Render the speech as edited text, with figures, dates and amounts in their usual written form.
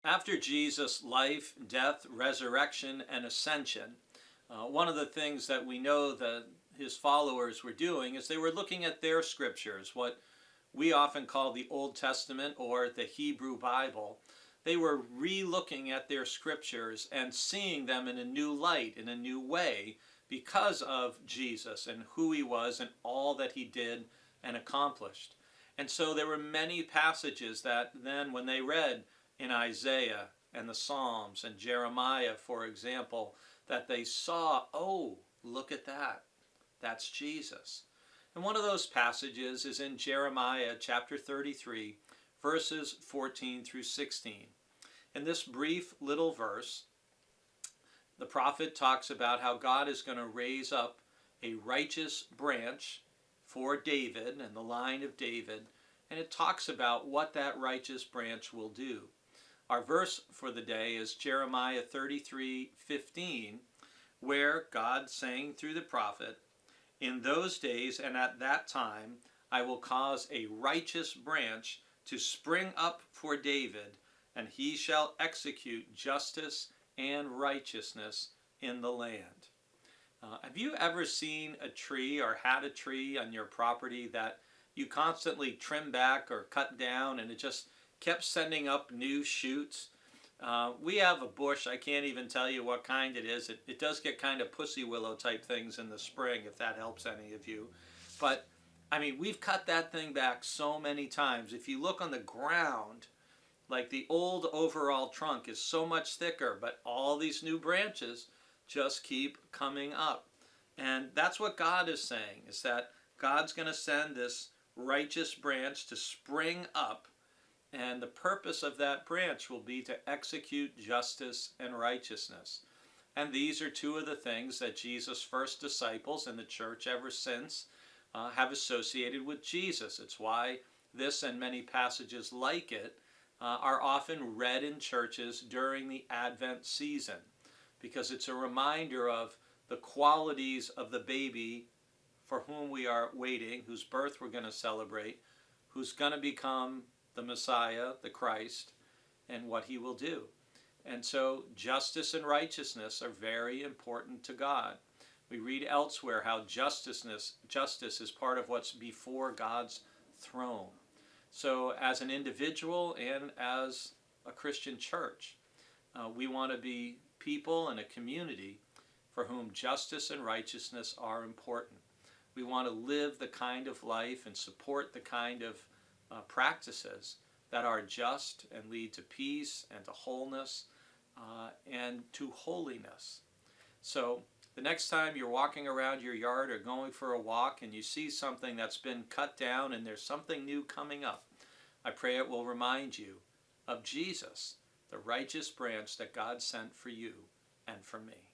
After Jesus' life, death, resurrection, and ascension, one of the things that we know that his followers were doing is they were looking at their scriptures, what we often call the Old Testament or the Hebrew Bible. They were re-looking at their scriptures and seeing them in a new light, in a new way, because of Jesus and who he was and all that he did and accomplished. And so there were many passages that then when they read in Isaiah and the Psalms and Jeremiah, for example, that they saw, oh, look at that. That's Jesus. And one of those passages is in Jeremiah chapter 33, verses 14 through 16. In this brief little verse, the prophet talks about how God is going to raise up a righteous branch for David and the line of David, and it talks about what that righteous branch will do. Our verse for the day is Jeremiah 33:15, where God saying through the prophet, "In those days and at that time I will cause a righteous branch to spring up for David, and he shall execute justice and righteousness in the land." Have you ever seen a tree or had a tree on your property that you constantly trim back or cut down and it just kept sending up new shoots? We have a bush, I can't even tell you what kind it is. It does get kind of pussy willow type things in the spring, if that helps any of you. But, I mean, we've cut that thing back so many times. If you look on the ground, like the old overall trunk is so much thicker, but all these new branches just keep coming up. And that's what God is saying, is that God's going to send this righteous branch to spring up, and the purpose of that branch will be to execute justice and righteousness. And these are two of the things that Jesus' first disciples and the church ever since have associated with Jesus. It's why this and many passages like it are often read in churches during the Advent season, because it's a reminder of the qualities of the baby for whom we are waiting, whose birth we're going to celebrate, who's going to become the Messiah, the Christ, and what he will do. And so justice and righteousness are very important to God. We read elsewhere how justice is part of what's before God's throne. So as an individual and as a Christian church, we want to be people and a community for whom justice and righteousness are important. We want to live the kind of life and support the kind of practices that are just and lead to peace and to wholeness and to holiness. So the next time you're walking around your yard or going for a walk and you see something that's been cut down and there's something new coming up, I pray it will remind you of Jesus, the righteous branch that God sent for you and for me.